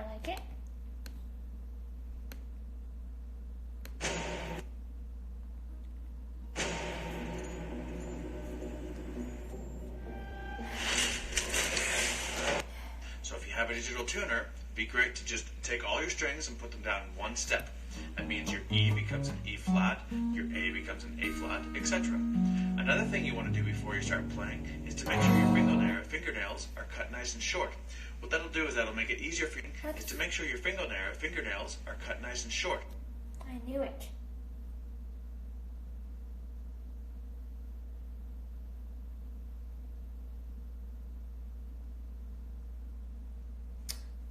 more like it. So if you have a digital tuner, it'd be great to just take all your strings and put them down in one step. That means your E becomes an E flat, your A becomes an A flat, etc. Another thing you want to do before you start playing is to make sure your fingernails are cut nice and short. What that'll do is that'll make it easier for you is to make sure your fingernails are cut nice and short. I knew it.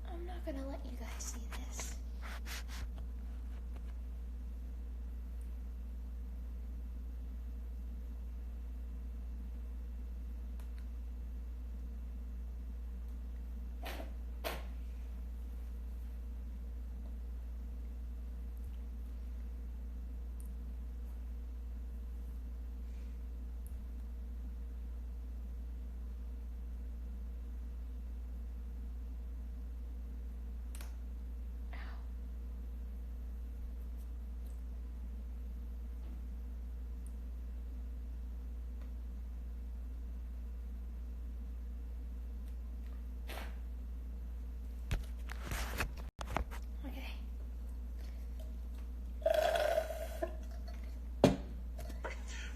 I'm not gonna let you guys see this.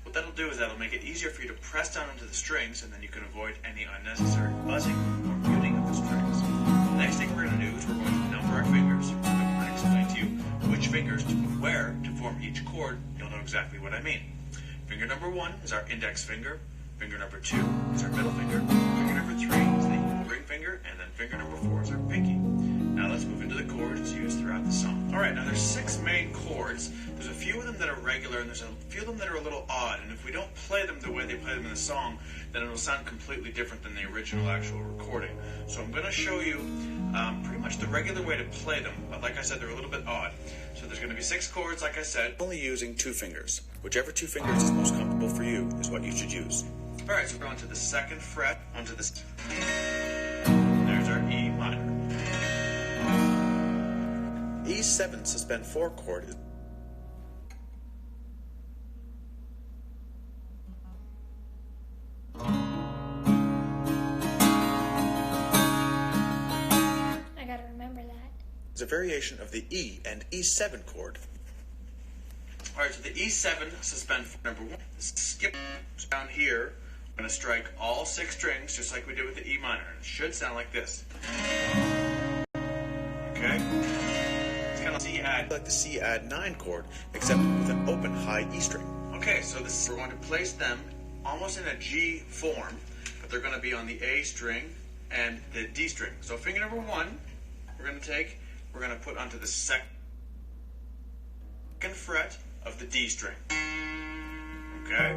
What that'll do is that'll make it easier for you to press down into the strings, and then you can avoid any unnecessary buzzing or muting of the strings. The next thing we're going to do is we're going to number our fingers. I'm going to explain to you which fingers to put where to form each chord. You'll know exactly what I mean. Finger number 1 is our index finger. Finger number 2 is our middle finger. Finger number 3 is the ring finger, and then finger number 4 is our pinky. Now let's move into the chords used throughout the song. Alright, now there's 6 main chords. There's a few of them that are regular, and there's a few of them that are a little odd, and if we don't play them the way they play them in the song, then it'll sound completely different than the original actual recording. So I'm going to show you pretty much the regular way to play them, but like I said, they're a little bit odd. So there's going to be 6 chords, like I said, only using 2 fingers. Whichever 2 fingers is most comfortable for you is what you should use. Alright, so we're on to the 2nd fret, onto this. There's our E minor. E7 suspend 4 chord is a variation of the E and E7 chord. Alright, so the E7 suspend number 1. Skip down here. I'm going to strike all 6 strings just like we did with the E minor. It should sound like this. Okay? It's kind of like the C add 9 chord, except with an open high E string. Okay, so we're going to place them almost in a G form, but they're going to be on the A string and the D string. So finger number 1, we're going to put onto the 2nd fret of the D string. Okay?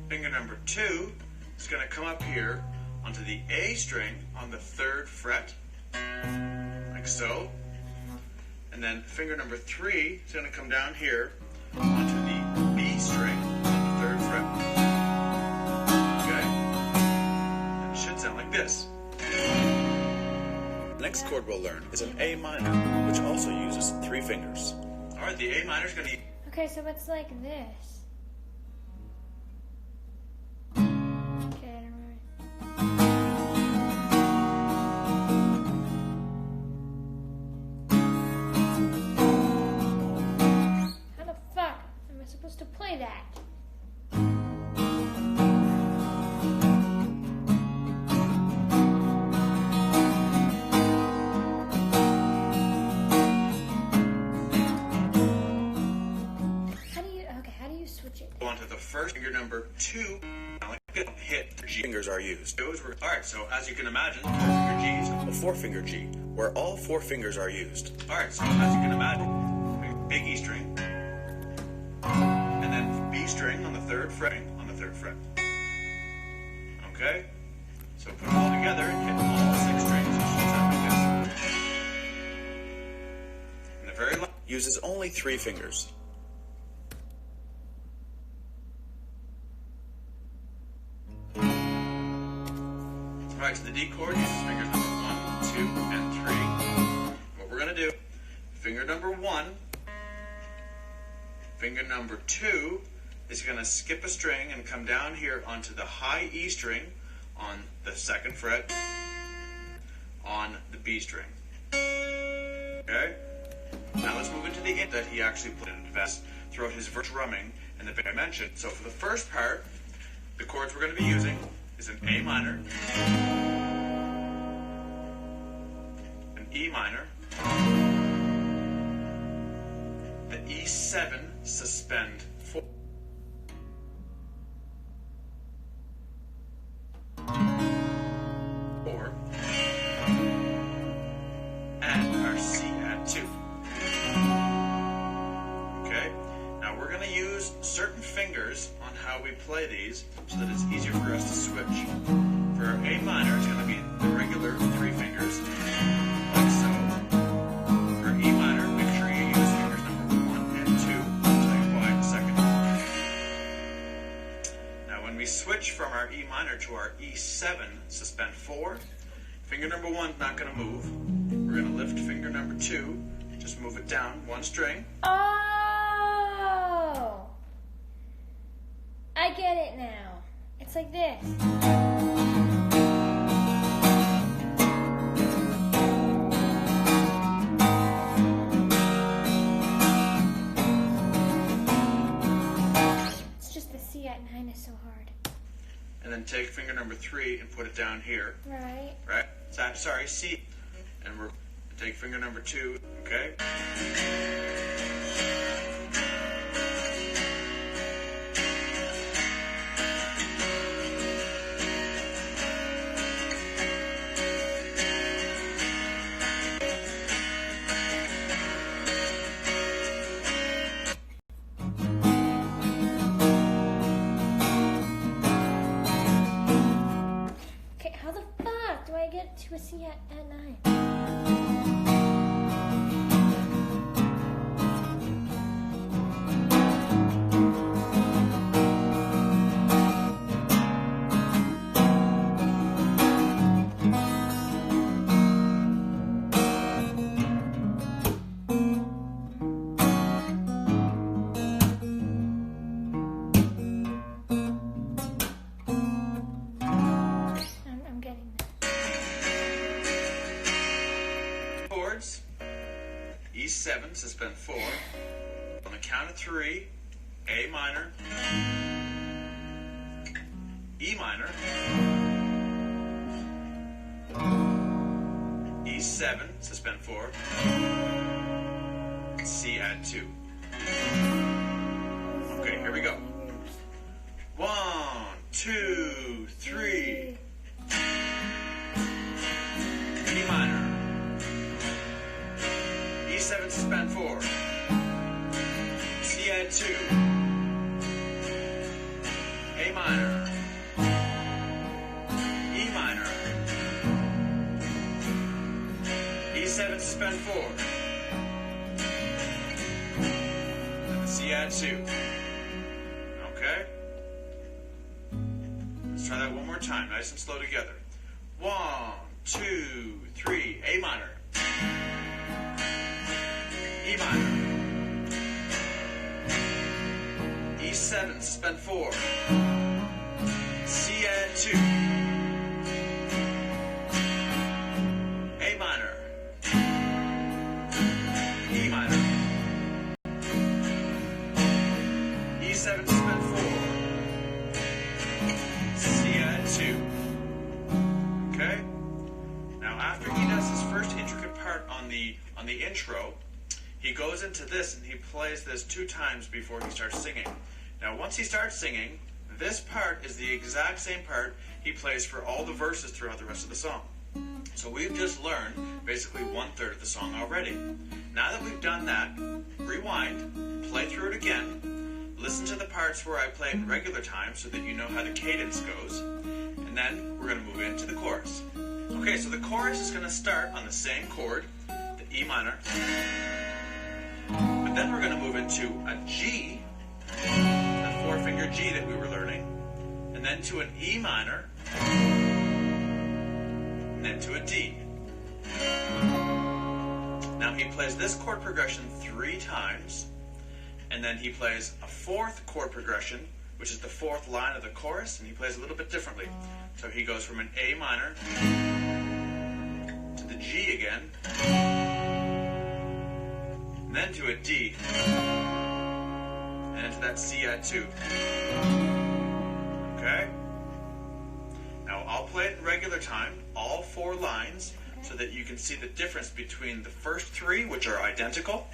Finger number 2 is going to come up here onto the A string on the 3rd fret, like so. And then finger number 3 is going to come down here onto the B string on the 3rd fret. Okay? And it should sound like this. The next chord we'll learn is an A minor, which also uses 3 fingers. Alright, the A minor is going to... Okay, so it's like this. Okay, I don't remember. How the fuck am I supposed to play that? Onto the first finger number 2, hit G fingers are used. Alright, so as you can imagine, 4-finger G is a 4-finger G, where all 4 fingers are used. Alright, so as you can imagine, big E string, and then B string on the 3rd fret, Okay? So put them all together and hit all 6 strings. It should sound like this. And the very last uses only 3 fingers. Alright, so the D chord uses fingers number 1, 2, and 3. finger number 1, finger number 2 is going to skip a string and come down here onto the high E string on the 2nd fret on the B string. Okay? Now let's move into the end that he actually played in the best throughout his verse drumming and the bit I mentioned. So for the first part, the chords we're going to be using is an A minor, an E minor, the E7 suspend 4, and our C add 2. Okay, now we're going to use certain fingers on how we play these so that it's easier for us to switch. For our A minor, it's going to be the regular 3 fingers, like so. For E minor, make sure you use fingers number 1 and 2, which I'll tell you why in a second. Now when we switch from our E minor to our E7 suspend 4, finger number 1 is not going to move. We're going to lift finger number 2, just move it down 1 string. Oh! I get it now. It's like this. It's just the C at 9 is so hard. And then take finger number 3 and put it down here. Right. Right? Sorry, C. And we're take finger number 2, okay? Okay, how the fuck do I get to a C at 9? I'm getting that. Chords, E7, suspend 4. On the count of 3, A minor, E minor, E7, suspend 4, C add 2. Okay, here we go. 1, 2, 3. E minor, E7 suspend 4, C add 2, A minor, E minor, E7 suspend 4, and the C add 2. Okay? Let's try that one more time, nice and slow together. 1, 2, 3, A minor, E minor, E7 suspend 4, C add 2, A minor, E minor, E7 suspend 4, C add 2. Okay? Now after he does his first intricate part on the intro, he goes into this and he plays this 2 times before he starts singing. Now once he starts singing, this part is the exact same part he plays for all the verses throughout the rest of the song. So we've just learned basically 1/3 of the song already. Now that we've done that, rewind, play through it again, listen to the parts where I play it in regular time so that you know how the cadence goes, and then we're going to move into the chorus. Okay, so the chorus is going to start on the same chord, the E minor, but then we're going to move into a G, the 4-finger G that we were learning, and then to an E minor, and then to a D. Now he plays this chord progression 3 times, and then he plays a 4th chord progression, which is the 4th line of the chorus, and he plays a little bit differently. So he goes from an A minor to the G again, and then to a D, and into that C add 2. Okay? Now I'll play it in regular time, all 4 lines, so that you can see the difference between the first 3, which are identical,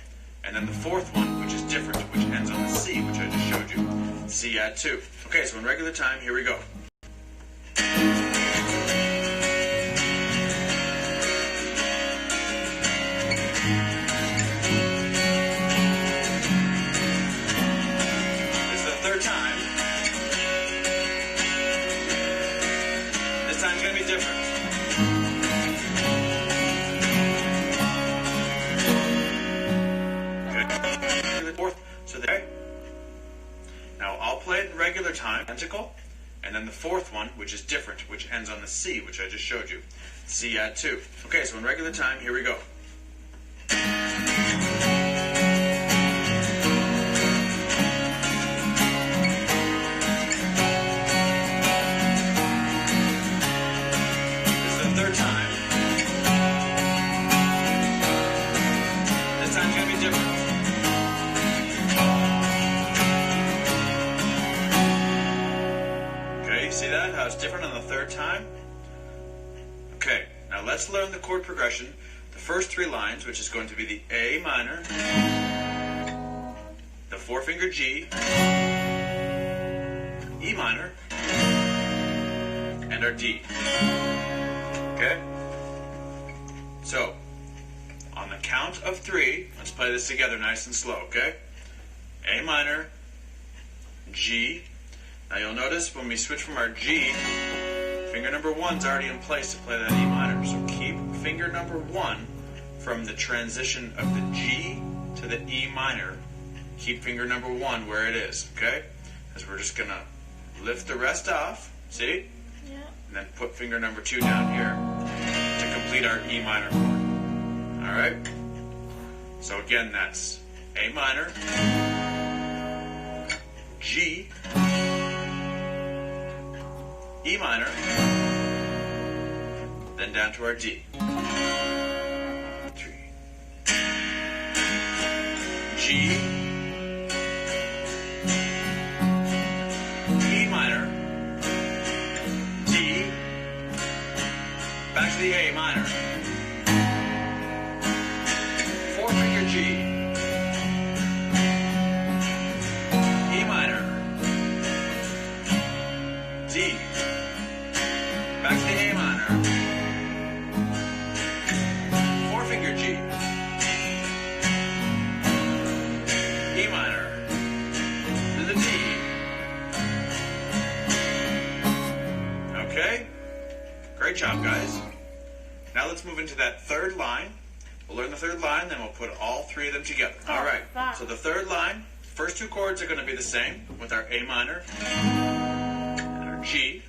and then the 4th one, which is different, which ends on the C, which I just showed you. C add 2. Okay, so in regular time, here we go. This is the 3rd time. This time's going to be different. So there. Now I'll play it in regular time, identical, and then the 4th one, which is different, which ends on the C, which I just showed you. C add 2. Okay, so in regular time, here we go. This is the 3rd time. This time's going to be different. See that? How it's different on the 3rd time? Okay, now let's learn the chord progression. The first 3 lines, which is going to be the A minor, the 4-finger G, E minor, and our D. Okay? So, on the count of 3, let's play this together nice and slow, okay? A minor, G. Now you'll notice when we switch from our G, finger number 1's already in place to play that E minor. So keep finger number 1 from the transition of the G to the E minor. Keep finger number 1 where it is, okay? Because we're just going to lift the rest off, see? Yeah. And then put finger number 2 down here to complete our E minor chord. Alright? So again, that's A minor, G, E minor, then down to our D. 3. G, E minor, D, back to the A minor, 4-finger G, E minor, D, back to the A minor, 4-finger G, E minor, to the D. Okay? Great job, guys. Now let's move into that 3rd line. We'll learn the 3rd line, then we'll put all 3 of them together. All right, so the 3rd line, first 2 chords are going to be the same with our A minor and our G.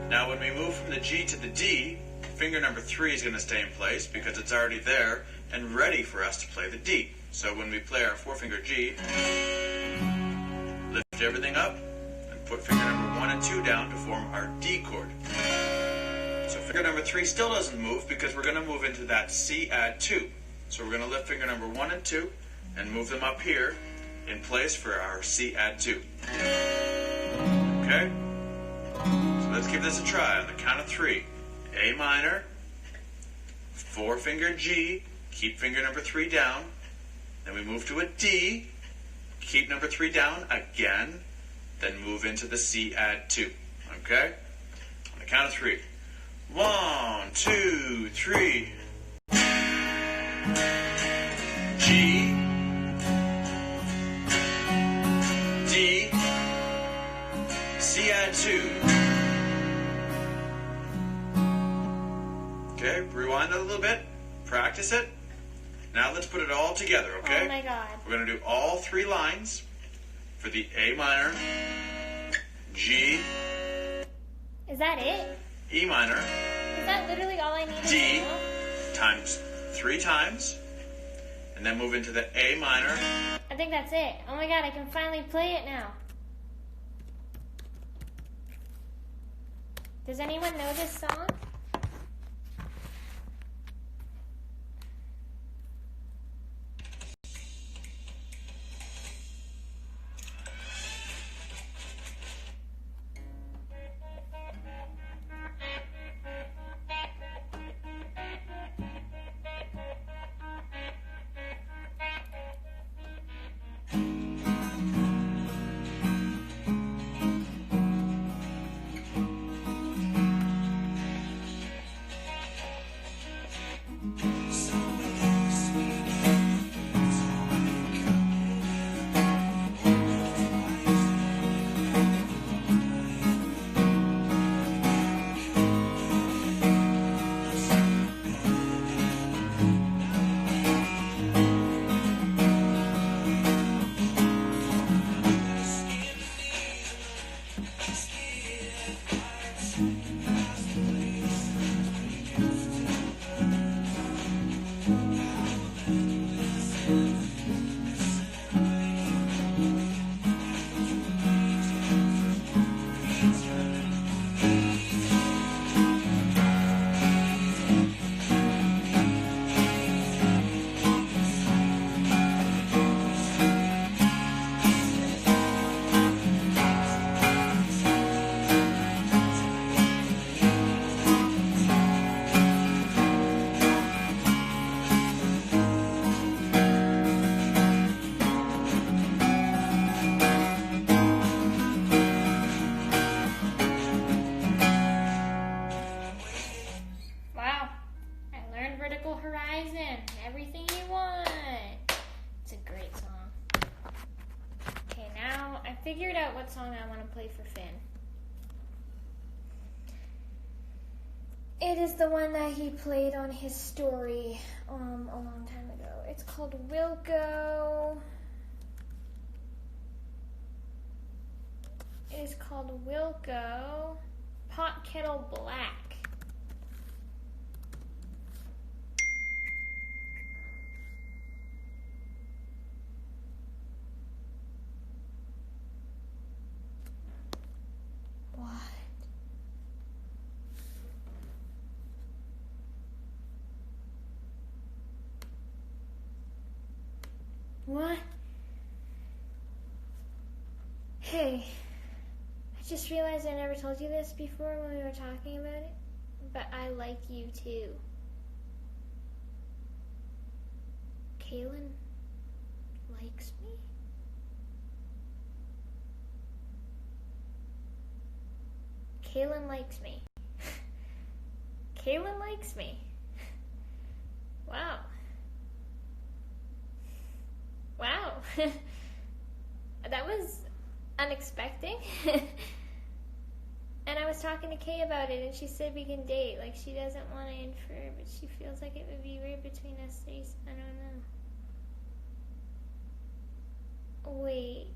Now when we move from the G to the D, finger number 3 is going to stay in place because it's already there and ready for us to play the D. So when we play our 4-finger G, lift everything up and put finger number 1 and 2 down to form our D chord. So finger number 3 still doesn't move because we're going to move into that C add 2. So we're going to lift finger number 1 and 2 and move them up here in place for our C add 2. Okay? So let's give this a try on the count of 3. A minor, 4-finger G, keep finger number 3 down. Then we move to a D, keep number 3 down again, then move into the C add 2. Okay? On the count of 3. 1, 2, 3. G, D, C add 2. Okay, rewind it a little bit, practice it. Now let's put it all together, okay? Oh my God. We're going to do all 3 lines for the A minor, G. Is that it? E minor. Is that literally all I need to D know? times 3 times, and then move into the A minor. I think that's it. Oh my god, I can finally play it now. Does anyone know this song? Everything you want. It's a great song. Okay, now I figured out what song I want to play for Finn. It is the one that he played on his story a long time ago. It's called Wilco. It is called Wilco Pot Kettle Black. What? Hey, I just realized I never told you this before when we were talking about it, but I like you too. Kaylin likes me? Kaylin likes me. Kaylin likes me. Wow. Wow. That was unexpected. And I was talking to Kay about it, and she said we can date. Like, she doesn't want to infer, but she feels like it would be weird between us three. I don't know. Wait.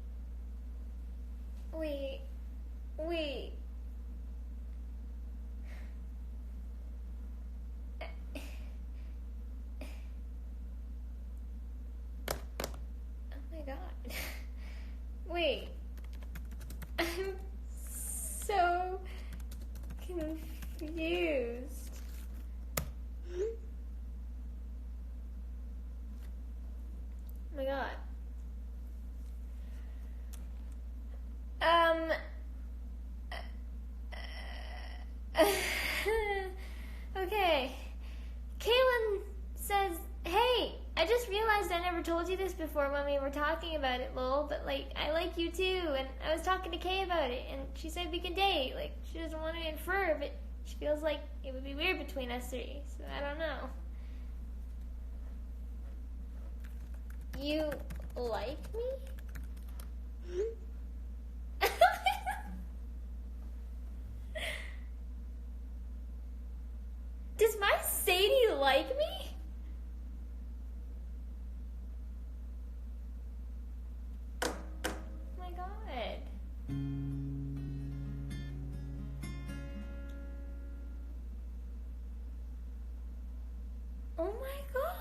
God. Wait. I'm so confused. Oh my God. Okay. Kaylin says, hey, I just realized I never told you this before when we were talking about it, lol, but, like, I like you too, and I was talking to Kay about it, and she said we could date. Like, she doesn't want to infer, but she feels like it would be weird between us three, so I don't know. You like me? Does my Sadie like me? Oh my God.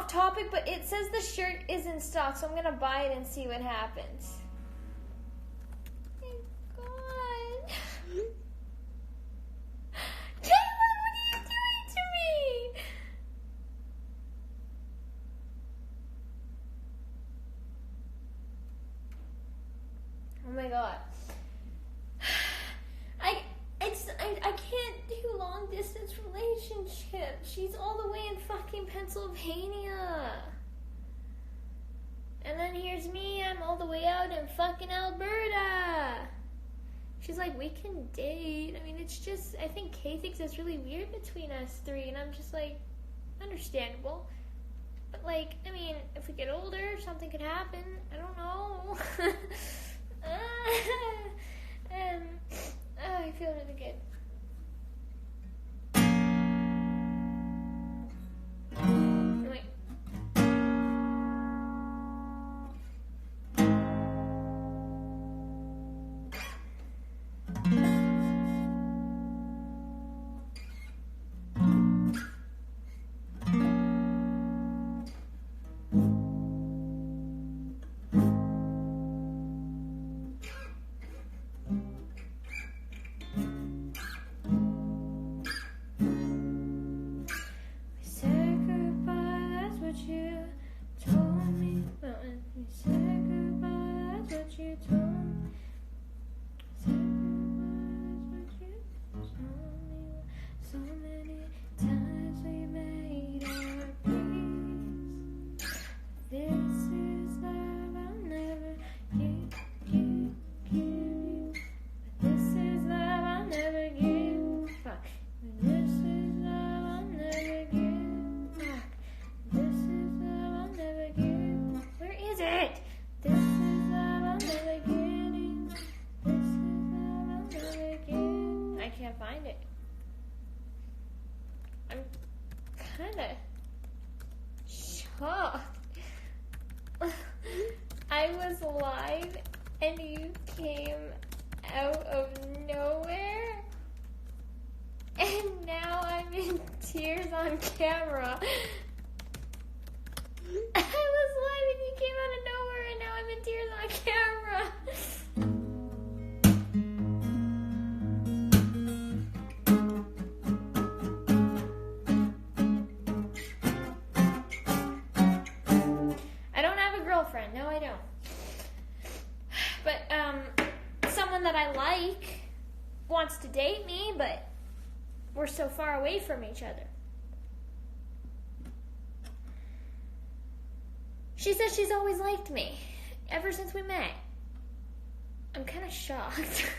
off topic, but it says the shirt is in stock, so I'm gonna buy it and see what happens. Thank God. Caitlin, what are you doing to me? Oh my God. I can't do long distance relationships. She's all the way in fucking Pennsylvania. And then here's me, I'm all the way out in fucking Alberta. She's like, we can date. I mean, it's just, I think Kay thinks it's really weird between us three, and I'm just like, understandable. But like, I mean, if we get older, something could happen. I don't know. I feel really good. Wait. Find it. I'm kind of shocked. I was live and you came out of nowhere, and now I'm in tears on camera. I was live and you came out of nowhere, and now I'm in tears on camera. No, I don't. But, someone that I like wants to date me, but we're so far away from each other. She says she's always liked me, ever since we met. I'm kind of shocked.